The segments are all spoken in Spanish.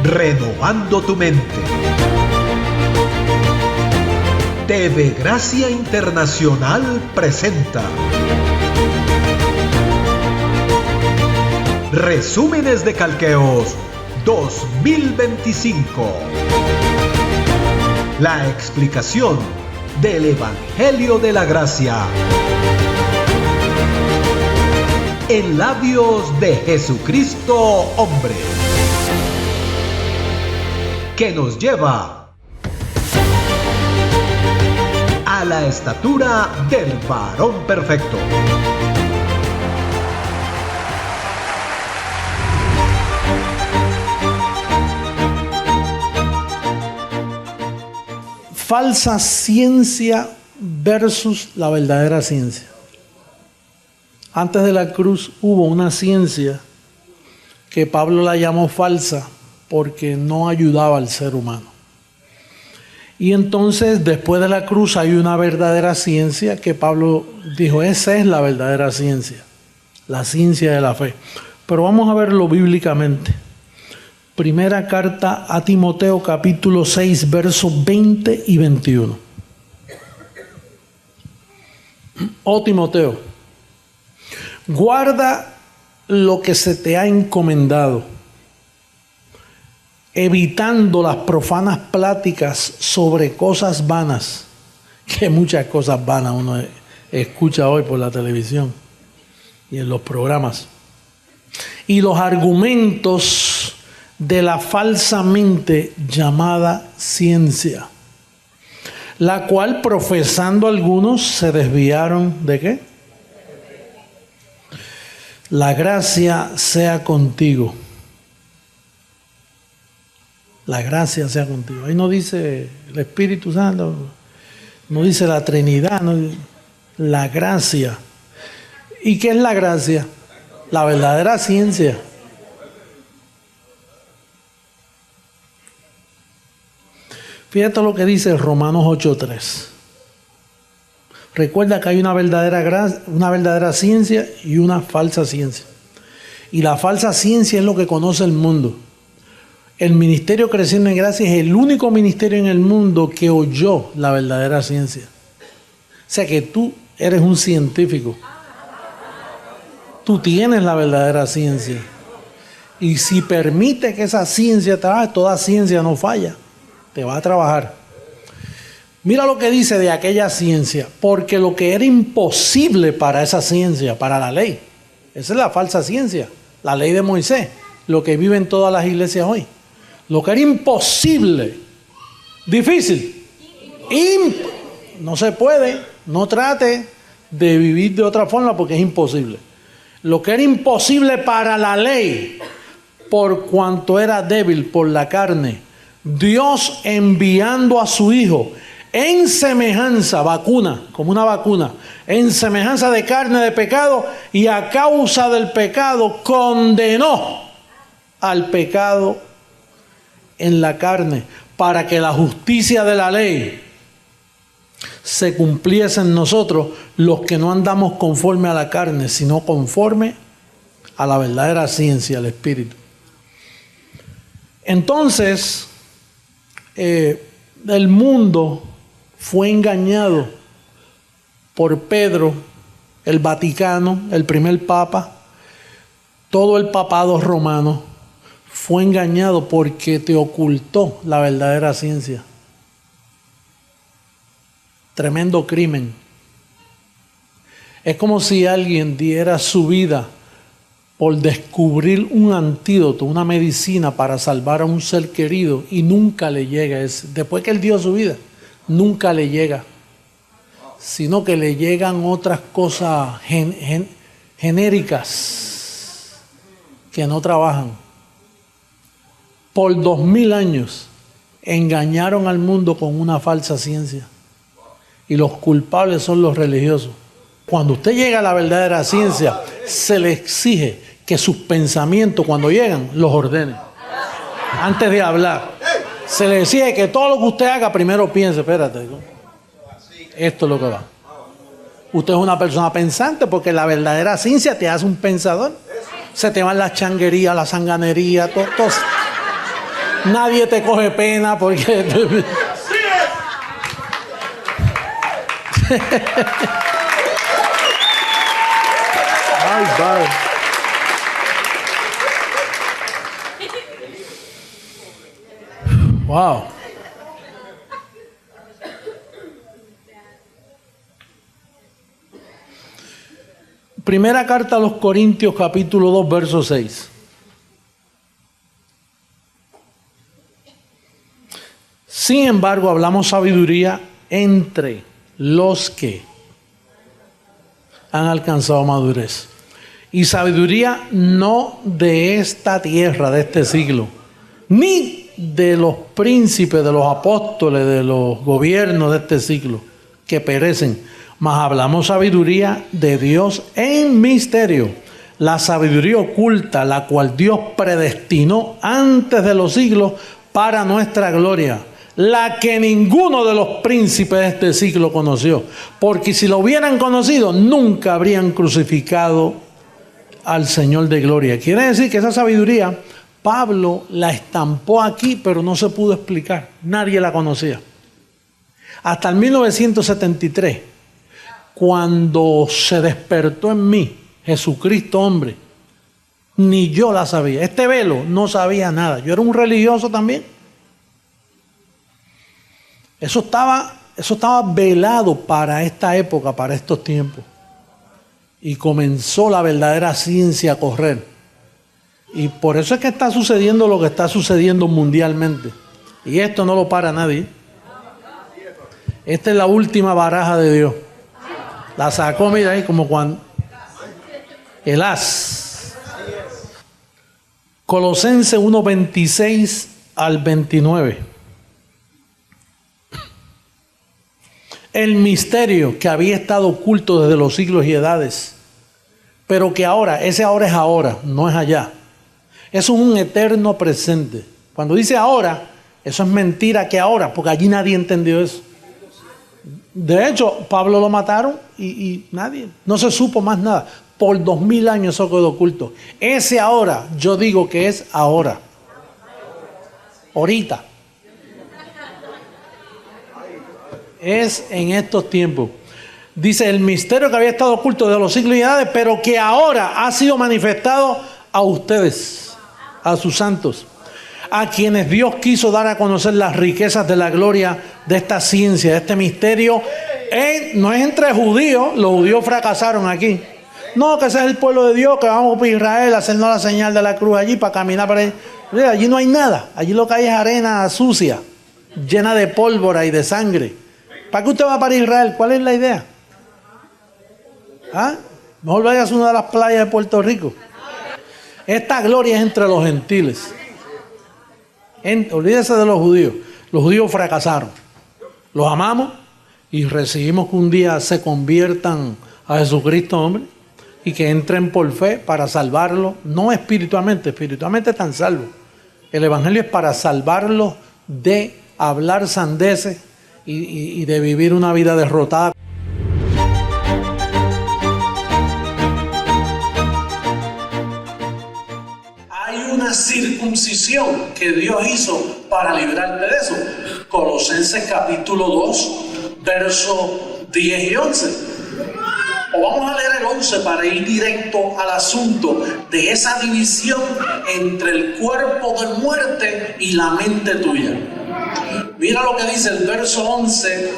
renovando tu mente. TV Gracia Internacional presenta Resúmenes de Calqueos 2025. La explicación del Evangelio de la Gracia en labios de Jesucristo hombre, que nos lleva a la estatura del varón perfecto. Falsa ciencia versus la verdadera ciencia. Antes de la cruz hubo una ciencia que Pablo la llamó falsa porque no ayudaba al ser humano. Y entonces después de la cruz hay una verdadera ciencia que Pablo dijo, esa es la verdadera ciencia, la ciencia de la fe. Pero vamos a verlo bíblicamente. Primera carta a Timoteo, capítulo 6, versos 20 y 21. Oh Timoteo, guarda lo que se te ha encomendado, evitando las profanas pláticas sobre cosas vanas, que muchas cosas vanas uno escucha hoy por la televisión y en los programas, y los argumentos de la falsamente llamada ciencia, la cual profesando algunos se desviaron ¿de qué? La gracia sea contigo. La gracia sea contigo. Ahí no dice el Espíritu Santo, no dice la Trinidad, no, la gracia. ¿Y qué es la gracia? La verdadera ciencia. Fíjate lo que dice Romanos 8:3. Recuerda que hay una verdadera ciencia y una falsa ciencia. Y la falsa ciencia es lo que conoce el mundo. El ministerio Creciendo en Gracia es el único ministerio en el mundo que oyó la verdadera ciencia. O sea que tú eres un científico. Tú tienes la verdadera ciencia. Y si permite que esa ciencia trabaje, toda ciencia no falla. Te va a trabajar. Mira lo que dice de aquella ciencia. Porque lo que era imposible para esa ciencia, para la ley, esa es la falsa ciencia, la ley de Moisés, lo que vive en todas las iglesias hoy. Lo que era imposible, difícil, no se puede, no trate de vivir de otra forma porque es imposible. Lo que era imposible para la ley, por cuanto era débil por la carne, Dios enviando a su Hijo en semejanza, como una vacuna, en semejanza de carne de pecado, y a causa del pecado condenó al pecado en la carne, para que la justicia de la ley se cumpliese en nosotros, los que no andamos conforme a la carne, sino conforme a la verdadera ciencia, al Espíritu. Entonces, el mundo fue engañado por Pedro, el Vaticano, el primer papa, todo el papado romano fue engañado porque te ocultó la verdadera ciencia. Tremendo crimen. Es como si alguien diera su vida por descubrir un antídoto, una medicina para salvar a un ser querido y nunca le llega ese. Después que él dio su vida, nunca le llega, sino que le llegan otras cosas genéricas que no trabajan. Por 2000 años engañaron al mundo con una falsa ciencia y los culpables son los religiosos. Cuando usted llega a la verdadera ciencia, se le exige que sus pensamientos, cuando llegan, los ordene. Antes de hablar, se le exige que todo lo que usted haga, primero piense, espérate, esto es lo que va. Usted es una persona pensante porque la verdadera ciencia te hace un pensador. Se te van las changuerías, la sanganería, todo. Nadie te coge pena porque... Ay, padre. Wow. Primera carta a los Corintios, capítulo 2, verso 6. Sin embargo, hablamos sabiduría entre los que han alcanzado madurez. Y sabiduría no de esta tierra, de este siglo, ni de los príncipes, de los apóstoles, de los gobiernos de este siglo, que perecen. Mas hablamos sabiduría de Dios en misterio, la sabiduría oculta, la cual Dios predestinó antes de los siglos para nuestra gloria, la que ninguno de los príncipes de este siglo conoció, porque si lo hubieran conocido, nunca habrían crucificado al Señor de gloria. Quiere decir que esa sabiduría, Pablo la estampó aquí, pero no se pudo explicar, nadie la conocía. Hasta el 1973, cuando se despertó en mí Jesucristo hombre, ni yo la sabía. Este velo no sabía nada. Yo era un religioso también. Eso estaba velado para esta época, para estos tiempos. Y comenzó la verdadera ciencia a correr. Y por eso es que está sucediendo lo que está sucediendo mundialmente. Y esto no lo para nadie. Esta es la última baraja de Dios. La sacó, mira ahí, como cuando el as. Colosenses 1:26 al 29. El misterio que había estado oculto desde los siglos y edades, pero que ahora, ese ahora es ahora, no es allá. Eso es un eterno presente. Cuando dice ahora, eso es mentira que ahora, porque allí nadie entendió eso. De hecho, Pablo lo mataron y nadie, no se supo más nada. Por 2000 años eso quedó oculto. Ese ahora, yo digo que es ahora. Ahorita. Es en estos tiempos. Dice, el misterio que había estado oculto desde los siglos y edades, pero que ahora ha sido manifestado a ustedes, a sus santos, a quienes Dios quiso dar a conocer las riquezas de la gloria de esta ciencia, de este misterio. No es entre judíos, los judíos fracasaron aquí. No, que ese es el pueblo de Dios, que vamos para Israel a hacernos la señal de la cruz allí para caminar para allí. Allí no hay nada, allí lo que hay es arena sucia, llena de pólvora y de sangre. ¿Para qué usted va para Israel? ¿Cuál es la idea? ¿Ah? Mejor vayas a una de las playas de Puerto Rico. Esta gloria es entre los gentiles. Olvídese de los judíos. Los judíos fracasaron. Los amamos y recibimos que un día se conviertan a Jesucristo, hombre, y que entren por fe para salvarlos, no espiritualmente están salvos. El evangelio es para salvarlos de hablar sandeces y de vivir una vida derrotada. Hay una circuncisión que Dios hizo para librarte de eso. Colosenses capítulo 2, versos 10 y 11. O vamos a leer el 11 para ir directo al asunto de esa división entre el cuerpo de muerte y la mente tuya. Mira lo que dice el verso 11.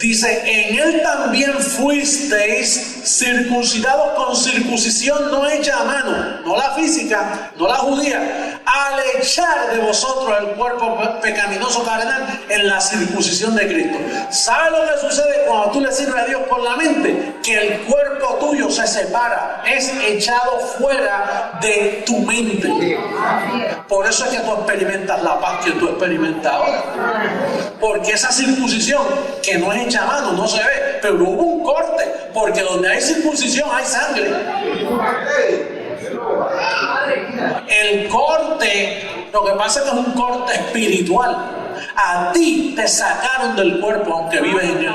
Dice, en él también fuisteis circuncidados con circuncisión no hecha a mano, no la física, no la judía, al echar de vosotros el cuerpo pecaminoso carnal en la circuncisión de Cristo. ¿Sabes lo que sucede cuando tú le sirves a Dios con la mente? Que el cuerpo tuyo se separa, es echado fuera de tu mente. Por eso es que tú experimentas la paz que tú experimentas ahora. Porque esa circuncisión, que no es hecha a mano, no se ve, pero hubo un corte, porque donde hay circuncisión hay sangre. El corte, lo que pasa es que es un corte espiritual. A ti te sacaron del cuerpo aunque vives en él.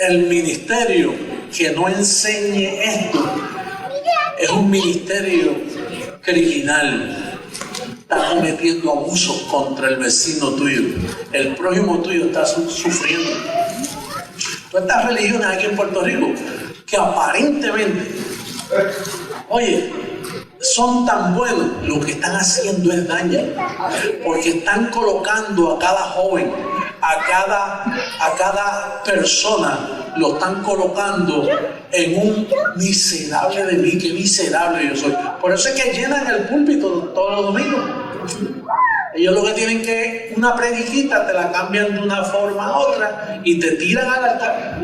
El ministerio que no enseñe esto es un ministerio criminal. Está cometiendo abusos contra el vecino tuyo. El prójimo tuyo está sufriendo. Todas estas religiones aquí en Puerto Rico que aparentemente, oye, son tan buenos, lo que están haciendo es daño, porque están colocando a cada joven, a cada persona, lo están colocando en un miserable de mí, qué miserable yo soy. Por eso es que llenan el púlpito todos los domingos. Ellos lo que tienen que, una prediquita, te la cambian de una forma a otra y te tiran al altar.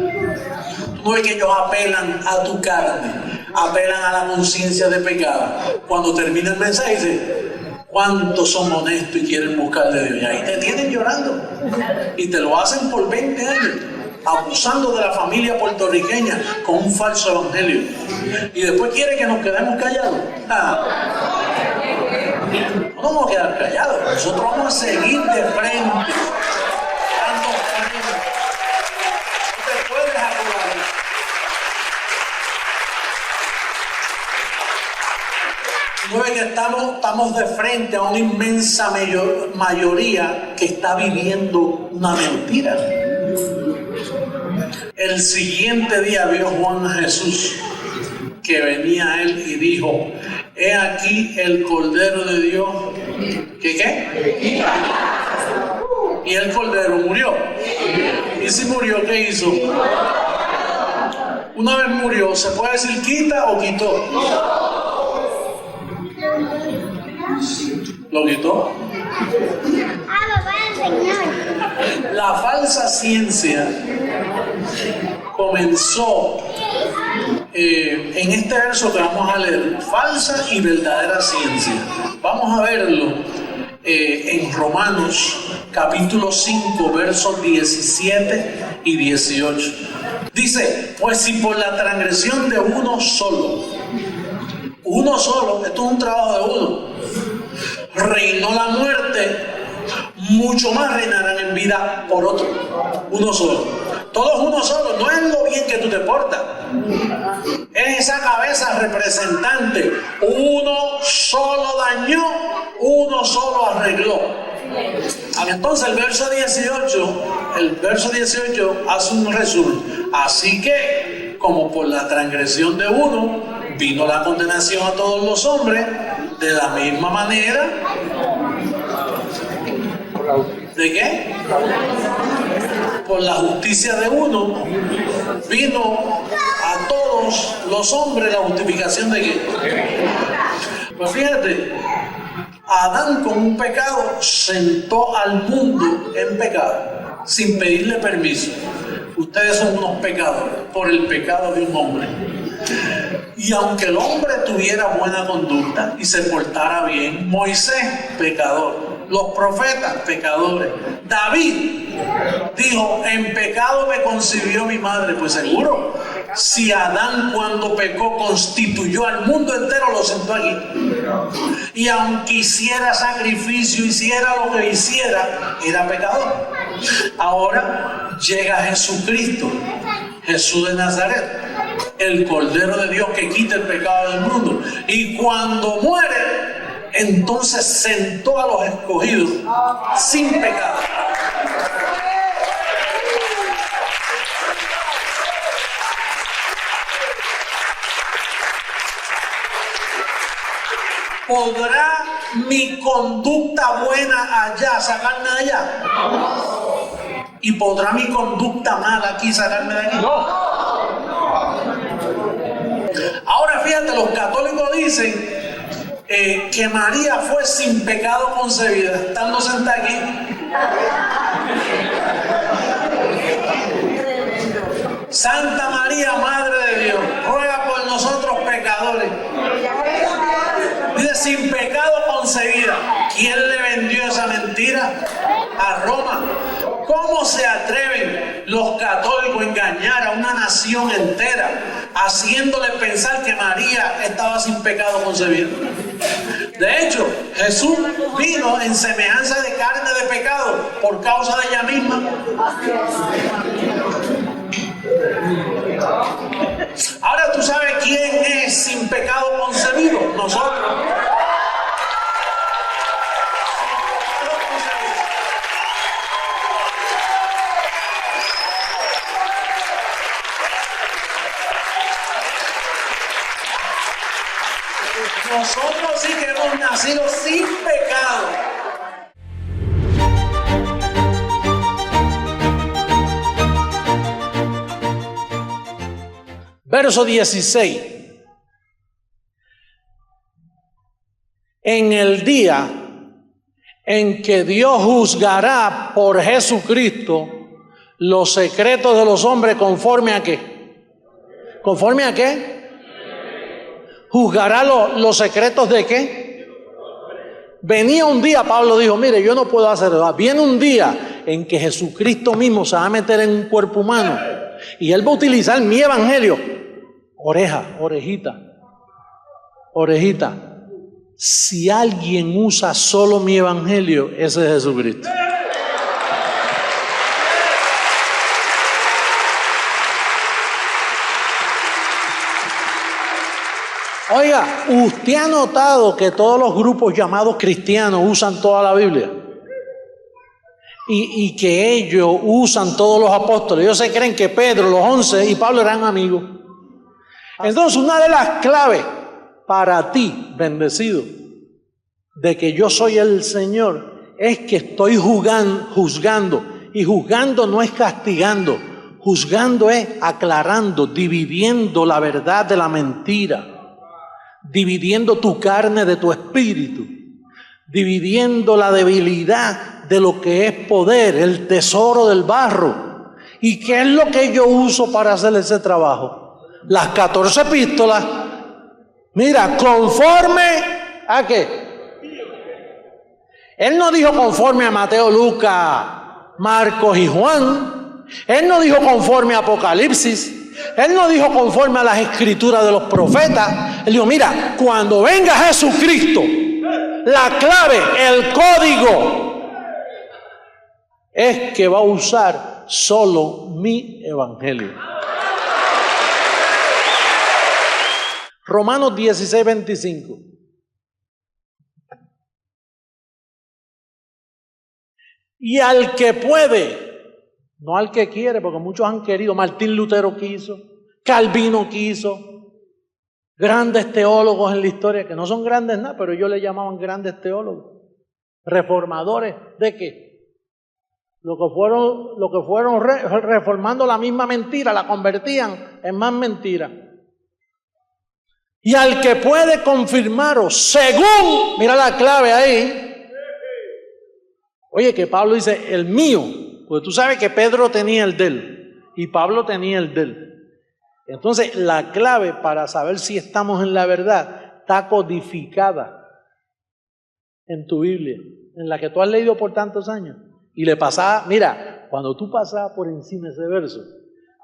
No es que ellos apelan a tu carne, apelan a la conciencia de pecado. Cuando termina el mensaje dice, ¿cuántos son honestos y quieren buscar de Dios? Y ahí te tienen llorando. Y te lo hacen por 20 años, abusando de la familia puertorriqueña con un falso evangelio. Y después quiere que nos quedemos callados. No vamos a quedar callados. Nosotros vamos a seguir de frente. No es que estamos de frente a una inmensa mayoría que está viviendo una mentira. El siguiente día vio Juan a Jesús que venía a él y dijo, he aquí el Cordero de Dios. ¿Qué? Y el Cordero murió. Y si murió, ¿qué hizo? Una vez murió, ¿se puede decir quita o quitó? ¿Lo quitó? La falsa ciencia comenzó en este verso que vamos a leer, falsa y verdadera ciencia. Vamos a verlo en Romanos capítulo 5 versos 17 y 18. Dice, pues si por la transgresión de uno solo, esto es un trabajo de uno, reinó la muerte, mucho más reinarán en vida por otro. Uno solo. Todos uno solo. No es lo bien que tú te portas. Es esa cabeza representante. Uno solo dañó, uno solo arregló. Entonces el verso 18 hace un resumen. Así que, como por la transgresión de uno vino la condenación a todos los hombres, de la misma manera, ¿de qué? Por la justicia de uno vino a todos los hombres la justificación de qué. Pues fíjate, Adán con un pecado sentó al mundo en pecado sin pedirle permiso. Ustedes son unos pecadores por el pecado de un hombre. Y aunque el hombre tuviera buena conducta y se portara bien, Moisés, pecador, los profetas, pecadores, David dijo, en pecado me concibió mi madre. Pues seguro, si Adán cuando pecó constituyó al mundo entero, lo sentó aquí. Y aunque hiciera sacrificio, hiciera lo que hiciera, era pecador. Ahora llega Jesucristo, Jesús de Nazaret, el Cordero de Dios que quita el pecado del mundo. Y cuando muere, entonces sentó a los escogidos sin pecado. ¿Podrá mi conducta buena allá sacarme de allá? ¿Y podrá mi conducta mala aquí sacarme de aquí? No. Ahora fíjate, los católicos dicen que María fue sin pecado concebida, estando sentada aquí. Santa María, Madre de Dios, ruega por nosotros pecadores. Dice, sin pecado concebida. ¿Quién le vendió esa mentira? A Roma. ¿Cómo se atreven los católicos a engañar a una nación entera, haciéndole pensar que María estaba sin pecado concebida? De hecho, Jesús vino en semejanza de carne de pecado por causa de ella misma. Ahora tú sabes quién es sin pecado concebido. Nosotros. Nosotros sí que hemos nacido sin pecado. Verso 16. En el día en que Dios juzgará por Jesucristo los secretos de los hombres, ¿conforme a qué? ¿Conforme a qué? ¿Juzgará los secretos de qué? Venía un día, Pablo dijo, mire, yo no puedo hacer eso. Viene un día en que Jesucristo mismo se va a meter en un cuerpo humano y Él va a utilizar mi evangelio. Oreja, orejita, orejita. Si alguien usa solo mi evangelio, ese es Jesucristo. Oiga, ¿usted ha notado que todos los grupos llamados cristianos usan toda la Biblia? Y que ellos usan todos los apóstoles. Ellos se creen que Pedro, los 11 y Pablo eran amigos. Entonces, una de las claves para ti, bendecido, de que yo soy el Señor, es que estoy juzgando. Y juzgando no es castigando. Juzgando es aclarando, dividiendo la verdad de la mentira. Dividiendo tu carne de tu espíritu, dividiendo la debilidad de lo que es poder, el tesoro del barro. ¿Y qué es lo que yo uso para hacer ese trabajo? Las 14 epístolas. Mira, conforme a qué. Él no dijo conforme a Mateo, Lucas, Marcos y Juan. Él no dijo conforme a Apocalipsis. Él no dijo conforme a las escrituras de los profetas. Él dijo, mira, cuando venga Jesucristo, la clave, el código, es que va a usar solo mi evangelio. Romanos 16, 25. Y al que puede, no al que quiere, porque muchos han querido. Martín Lutero quiso, Calvino quiso, grandes teólogos en la historia, que no son grandes nada, pero ellos le llamaban grandes teólogos. Reformadores, ¿de qué? Lo que fueron reformando la misma mentira, la convertían en más mentira. Y al que puede confirmaros, según, mira la clave ahí. Oye, que Pablo dice, el mío. Porque tú sabes que Pedro tenía el de él y Pablo tenía el de él. Entonces, la clave para saber si estamos en la verdad está codificada en tu Biblia, en la que tú has leído por tantos años. Y le pasaba, mira, cuando tú pasabas por encima de ese verso,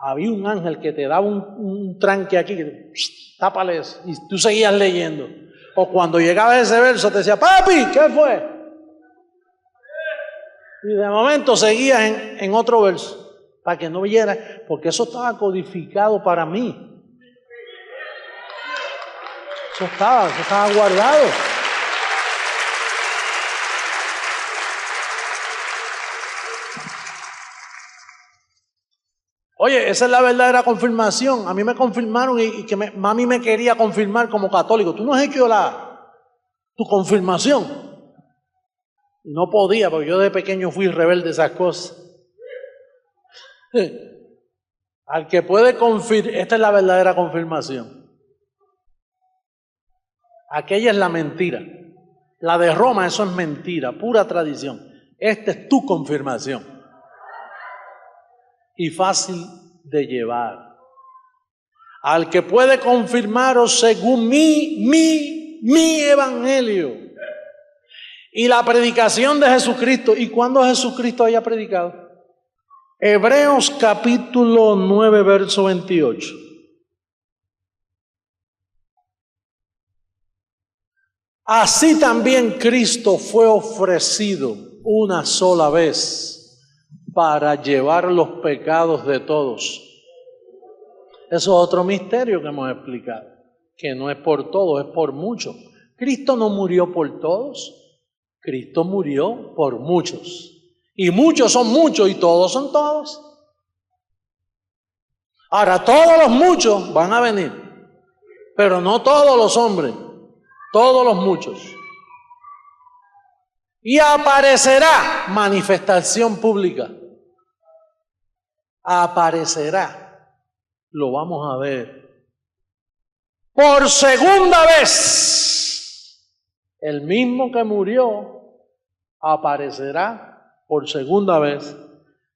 había un ángel que te daba un tranque aquí, que tápale eso, y tú seguías leyendo. O cuando llegaba a ese verso te decía, papi, ¿qué fue? Y de momento seguías en otro verso, para que no vieras, porque eso estaba codificado para mí. Eso estaba guardado. Oye, esa es la verdadera confirmación. A mí me confirmaron y que mami me quería confirmar como católico. Tú no has hecho tu confirmación. No podía, porque yo de pequeño fui rebelde a esas cosas. Al que puede confirmar, esta es la verdadera confirmación. Aquella es la mentira. La de Roma, eso es mentira, pura tradición. Esta es tu confirmación. Y fácil de llevar. Al que puede confirmaros según mi evangelio. Y la predicación de Jesucristo. ¿Y cuándo Jesucristo haya predicado? Hebreos capítulo 9, verso 28. Así también Cristo fue ofrecido una sola vez para llevar los pecados de todos. Eso es otro misterio que hemos explicado, que no es por todos, es por muchos. Cristo no murió por todos, Cristo murió por muchos. Y muchos son muchos y todos son todos. Ahora, todos los muchos van a venir, pero no todos los hombres, todos los muchos. Y aparecerá manifestación pública. Aparecerá, lo vamos a ver. Por segunda vez, el mismo que murió aparecerá por segunda vez,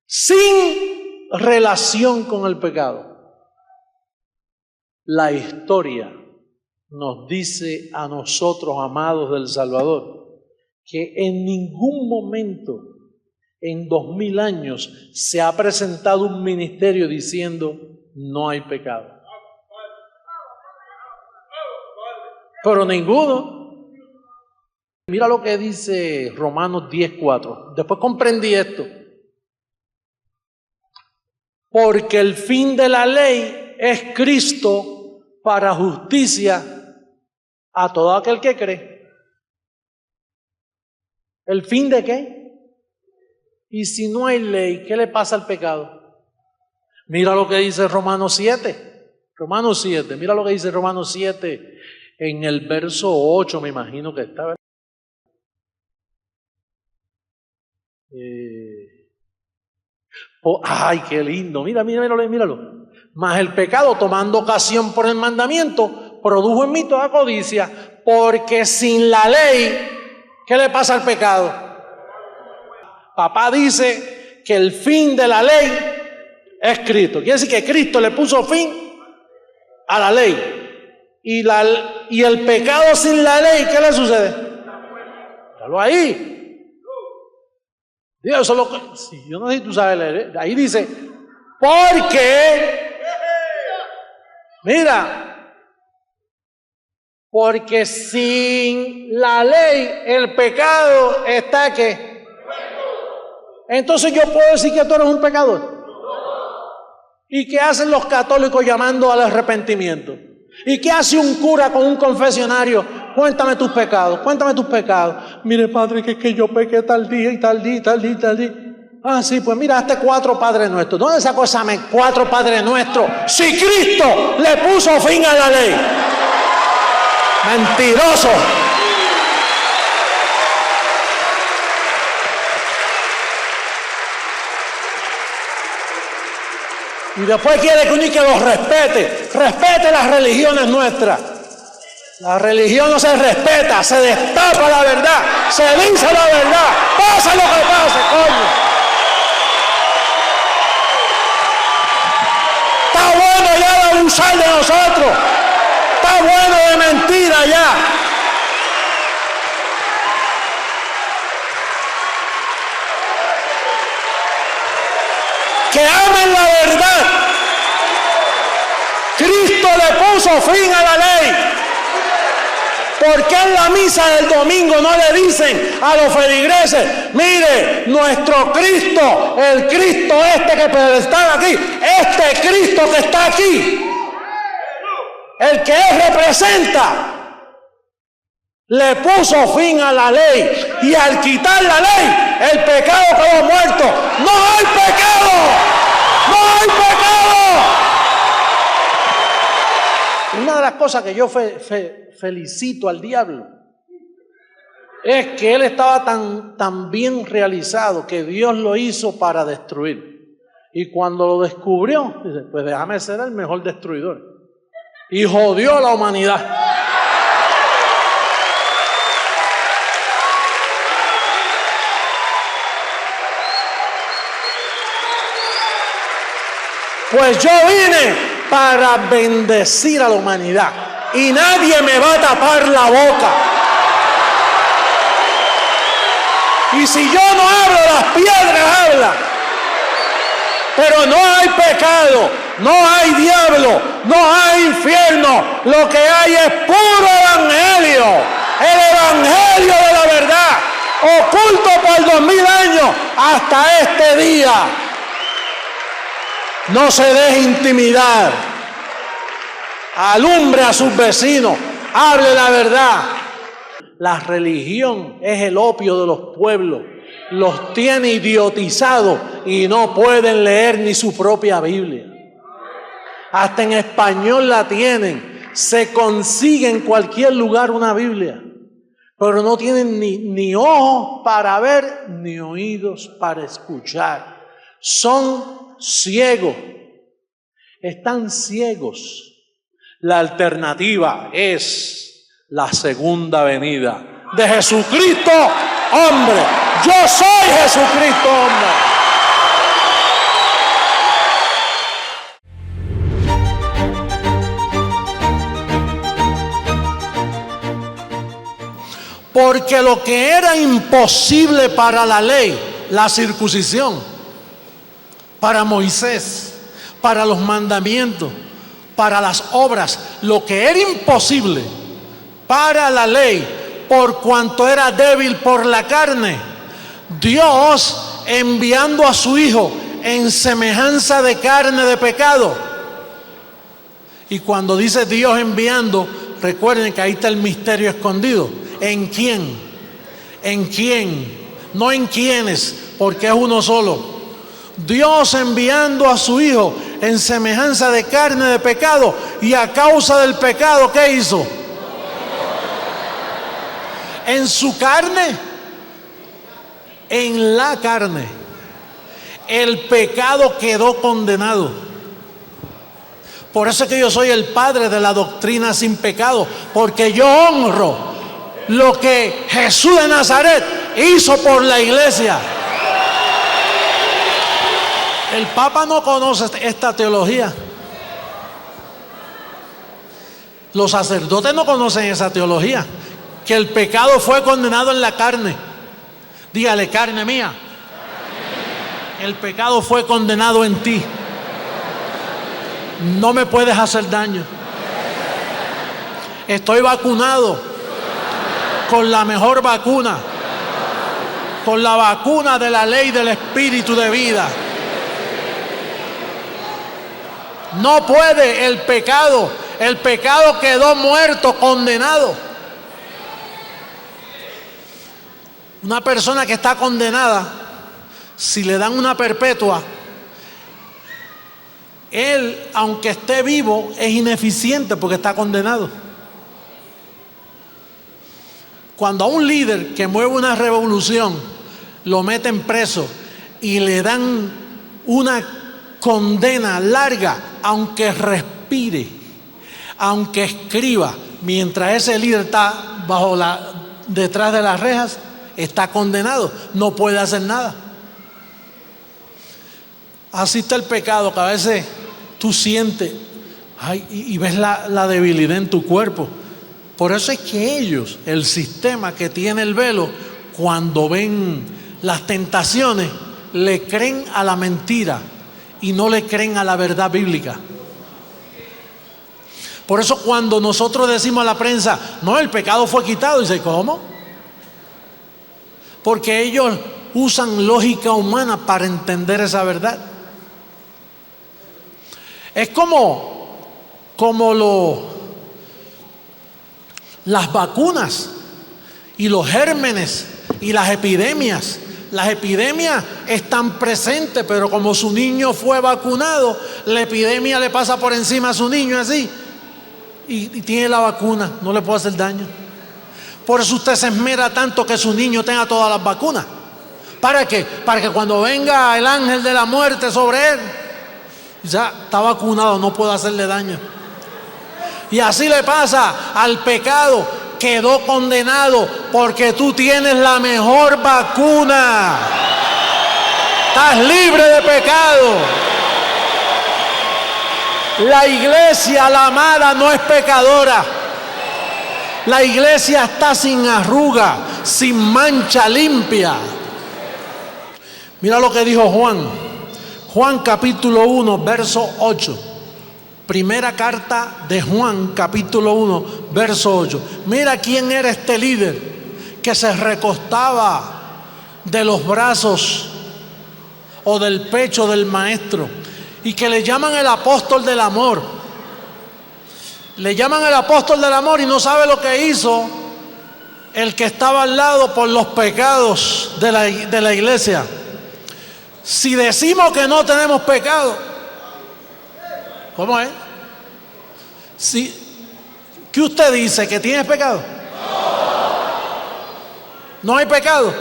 sin relación con el pecado. La historia nos dice a nosotros, amados del Salvador, que en ningún momento en 2000 años se ha presentado un ministerio diciendo no hay pecado. Pero ninguno. Mira lo que dice Romanos 10:4. Después comprendí esto. Porque el fin de la ley es Cristo para justicia a todo aquel que cree. ¿El fin de qué? Y si no hay ley, ¿qué le pasa al pecado? Mira lo que dice Romanos 7. Romanos 7, mira lo que dice Romanos 7 en el verso 8, me imagino que está, ¿verdad? Ay, qué lindo, míralo. Mas el pecado, tomando ocasión por el mandamiento, produjo en mí toda codicia, porque sin la ley, ¿qué le pasa al pecado? Papá dice que el fin de la ley es Cristo. Quiere decir que Cristo le puso fin a la ley. Y el pecado sin la ley, ¿qué le sucede? Míralo ahí. Dios, eso si yo no sé si tú sabes leer, ahí dice, porque sin la ley el pecado está ¿qué? Entonces yo puedo decir que tú eres un pecador. ¿Y qué hacen los católicos llamando al arrepentimiento? ¿Y qué hace un cura con un confesionario? Cuéntame tus pecados. Mire, padre, que es que yo pequé tal día y tal día. Ah, sí, pues mira, hazte 4 Padres Nuestros. ¿Dónde sacó esa 4 Padres Nuestros? Si Cristo le puso fin a la ley. Mentiroso. Y después quiere que uno que los respete las religiones nuestras. La religión no se respeta, se destapa la verdad, se dice la verdad, pase lo que pase, coño. Está bueno ya de abusar de nosotros, está bueno de mentira ya. Que amen la verdad. Cristo le puso fin a la ley. ¿Por qué en la misa del domingo no le dicen a los feligreses, mire, nuestro Cristo, el Cristo este que está aquí, este Cristo que está aquí, el que Él representa, le puso fin a la ley, y al quitar la ley, el pecado quedó muerto. ¡No hay pecado! ¡No hay pecado! Una de las cosas que yo felicito al diablo es que él estaba tan bien realizado que Dios lo hizo para destruir. Y cuando lo descubrió, dice, pues déjame ser el mejor destruidor. Y jodió a la humanidad. Pues yo vine para bendecir a la humanidad y nadie me va a tapar la boca. Y si yo no hablo, las piedras hablan. Pero no hay pecado, no hay diablo, no hay infierno. Lo que hay es puro evangelio, el evangelio de la verdad, oculto por 2000 años hasta este día. No se deje intimidar, alumbre a sus vecinos, hable la verdad. La religión es el opio de los pueblos, los tiene idiotizados y no pueden leer ni su propia Biblia. Hasta en español la tienen, se consigue en cualquier lugar una Biblia, pero no tienen ni ojos para ver ni oídos para escuchar. Son ciegos, están ciegos. La alternativa es la segunda venida de Jesucristo, hombre. Yo soy Jesucristo, hombre. Porque lo que era imposible para la ley, la circuncisión, para Moisés, para los mandamientos, para las obras, lo que era imposible para la ley, por cuanto era débil por la carne, Dios enviando a su Hijo en semejanza de carne de pecado. Y cuando dice Dios enviando, recuerden que ahí está el misterio escondido. ¿En quién? ¿En quién? No en quiénes, porque es uno solo. Dios enviando a su Hijo en semejanza de carne de pecado, y a causa del pecado, ¿qué hizo? En su carne, en la carne, el pecado quedó condenado. Por eso es que yo soy el padre de la doctrina sin pecado, porque yo honro lo que Jesús de Nazaret hizo por la iglesia. El Papa no conoce esta teología. Los sacerdotes no conocen esa teología, que el pecado fue condenado en la carne. Dígale, carne mía, el pecado fue condenado en ti. No me puedes hacer daño. Estoy vacunado con la mejor vacuna, con la vacuna de la ley del espíritu de vida. No puede el pecado quedó muerto, condenado. Una persona que está condenada, si le dan una perpetua, él, aunque esté vivo, es ineficiente porque está condenado. Cuando a un líder que mueve una revolución lo meten preso y le dan una condena larga, aunque respire, aunque escriba, mientras ese líder está detrás de las rejas, está condenado, no puede hacer nada. Así está el pecado, que a veces tú sientes y ves la debilidad en tu cuerpo. Por eso es que ellos, el sistema que tiene el velo, cuando ven las tentaciones, le creen a la mentira y no le creen a la verdad bíblica. Por eso cuando nosotros decimos a la prensa, no, el pecado fue quitado, dice, ¿cómo? Porque ellos usan lógica humana para entender esa verdad. Es como las vacunas y los gérmenes y las epidemias. Las epidemias están presentes, pero como su niño fue vacunado, la epidemia le pasa por encima a su niño así y tiene la vacuna, no le puede hacer daño. Por eso usted se esmera tanto que su niño tenga todas las vacunas. ¿Para qué? Para que cuando venga el ángel de la muerte sobre él, ya está vacunado, no puede hacerle daño. Y así le pasa al pecado, quedó condenado porque tú tienes la mejor vacuna. Estás libre de pecado. La iglesia, la amada, no es pecadora. La iglesia está sin arruga, sin mancha, limpia. Mira lo que dijo Juan. Juan capítulo 1, verso 8. Primera carta de Juan, capítulo 1, verso 8. Mira quién era este líder que se recostaba de los brazos o del pecho del maestro y que le llaman el apóstol del amor. Le llaman el apóstol del amor y no sabe lo que hizo el que estaba al lado por los pecados de la iglesia. Si decimos que no tenemos pecado, ¿cómo es? ¿Qué usted dice? ¿Que tienes pecado? ¿No hay pecado?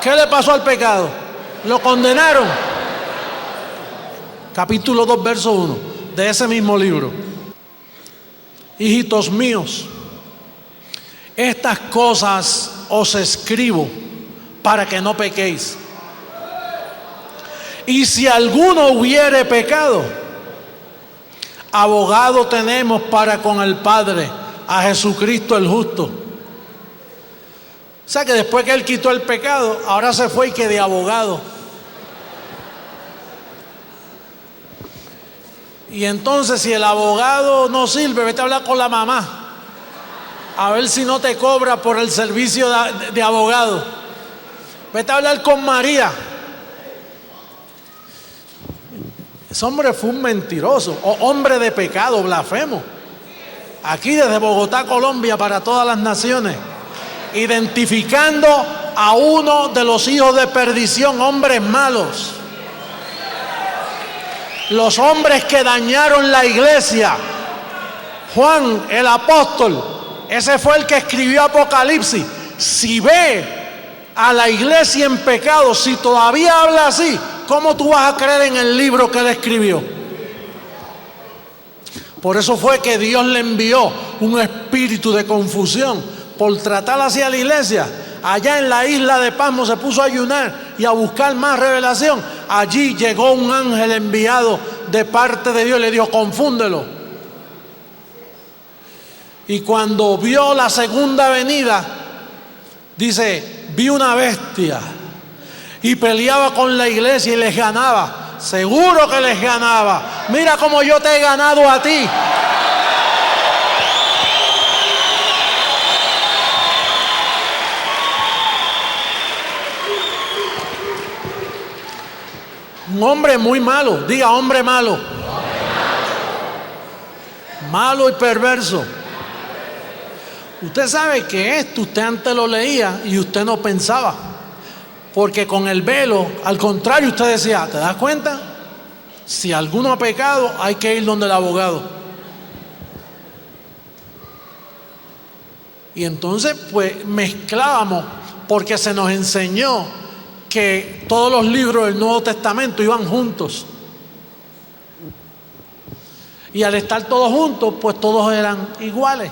¿Qué le pasó al pecado? Lo condenaron. Capítulo 2, verso 1 de ese mismo libro. Hijitos míos, estas cosas os escribo para que no pequéis. Y si alguno hubiere pecado, abogado tenemos para con el Padre, a Jesucristo el justo. O sea que después que Él quitó el pecado, ahora se fue y que de abogado. Y entonces, si el abogado no sirve, vete a hablar con la mamá, a ver si no te cobra por el servicio de abogado. Vete a hablar con María. Ese hombre fue un mentiroso, hombre de pecado, blasfemo. Aquí desde Bogotá, Colombia, para todas las naciones, identificando a uno de los hijos de perdición, hombres malos. Los hombres que dañaron la iglesia. Juan, el apóstol, ese fue el que escribió Apocalipsis. Si ve a la iglesia en pecado, si todavía habla así, ¿cómo tú vas a creer en el libro que él escribió? Por eso fue que Dios le envió un espíritu de confusión por tratar hacia la iglesia. Allá en la isla de Pasmo se puso a ayunar y a buscar más revelación. Allí llegó un ángel enviado de parte de Dios y le dijo: confúndelo. Y cuando vio la segunda venida, dice: vi una bestia y peleaba con la iglesia y les ganaba. Seguro que les ganaba. Mira cómo yo te he ganado a ti. Un hombre muy malo, diga hombre malo. Malo y perverso. Usted sabe que esto usted antes lo leía y usted no pensaba. Porque con el velo, al contrario, usted decía: ¿te das cuenta? Si alguno ha pecado, hay que ir donde el abogado. Y entonces pues mezclábamos, porque se nos enseñó que todos los libros del Nuevo Testamento iban juntos. Y al estar todos juntos, pues todos eran iguales.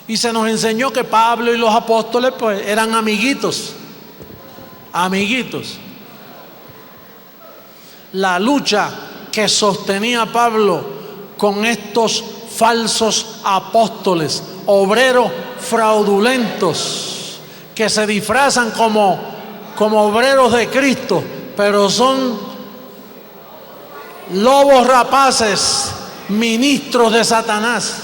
Y se nos enseñó que Pablo y los apóstoles pues eran amiguitos. Amiguitos. La lucha que sostenía Pablo con estos falsos apóstoles, obreros fraudulentos, que se disfrazan como obreros de Cristo, pero son lobos rapaces, ministros de Satanás.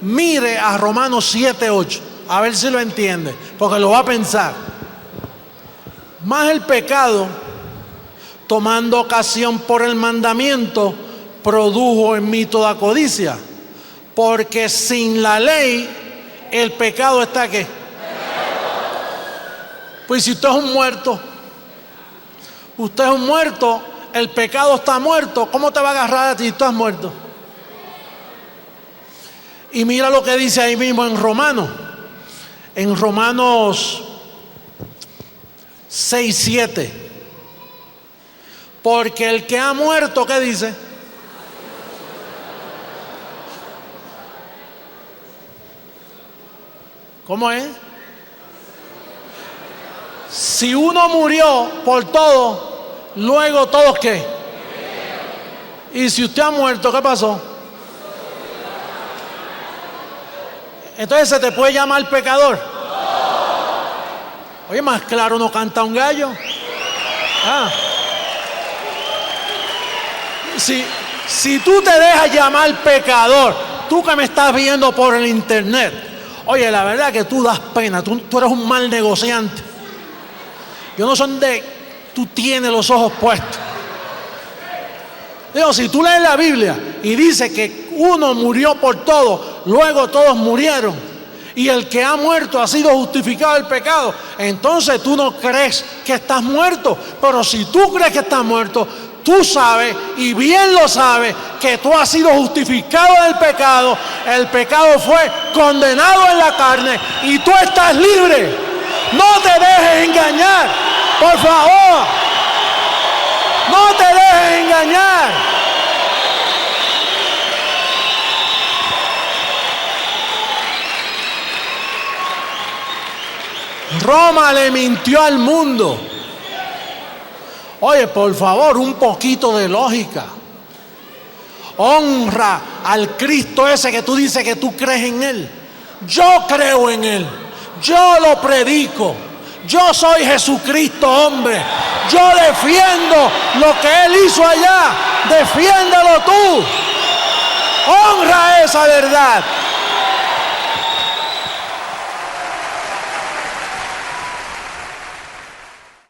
Mire a Romanos 7:8, a ver si lo entiende, porque lo va a pensar. Mas el pecado, tomando ocasión por el mandamiento, produjo en mí toda codicia, porque sin la ley el pecado está ¿qué? Pues si usted es un muerto, el pecado está muerto, ¿cómo te va a agarrar a ti si tú estás muerto? Y mira lo que dice ahí mismo en Romanos 6:7. Porque el que ha muerto, ¿qué dice? ¿Cómo es? Si uno murió por todo, luego todos ¿qué? Y si usted ha muerto, ¿qué pasó? Entonces se te puede llamar pecador. Oye, más claro no canta un gallo. Si tú te dejas llamar pecador, tú que me estás viendo por el internet, oye, la verdad que tú das pena, tú eres un mal negociante. Yo no sé dónde tú tienes los ojos puestos. Digo, si tú lees la Biblia y dice que uno murió por todos, luego todos murieron, y el que ha muerto ha sido justificado del pecado, entonces tú no crees que estás muerto. Pero si tú crees que estás muerto, tú sabes, y bien lo sabes, que tú has sido justificado del pecado. El pecado fue condenado en la carne y tú estás libre. No te dejes engañar, por favor. No te dejes engañar. Roma le mintió al mundo. Oye, por favor, un poquito de lógica. Honra al Cristo ese que tú dices que tú crees en Él. Yo creo en Él. Yo lo predico. Yo soy Jesucristo, hombre. Yo defiendo lo que Él hizo allá. Defiéndelo tú. Honra esa verdad.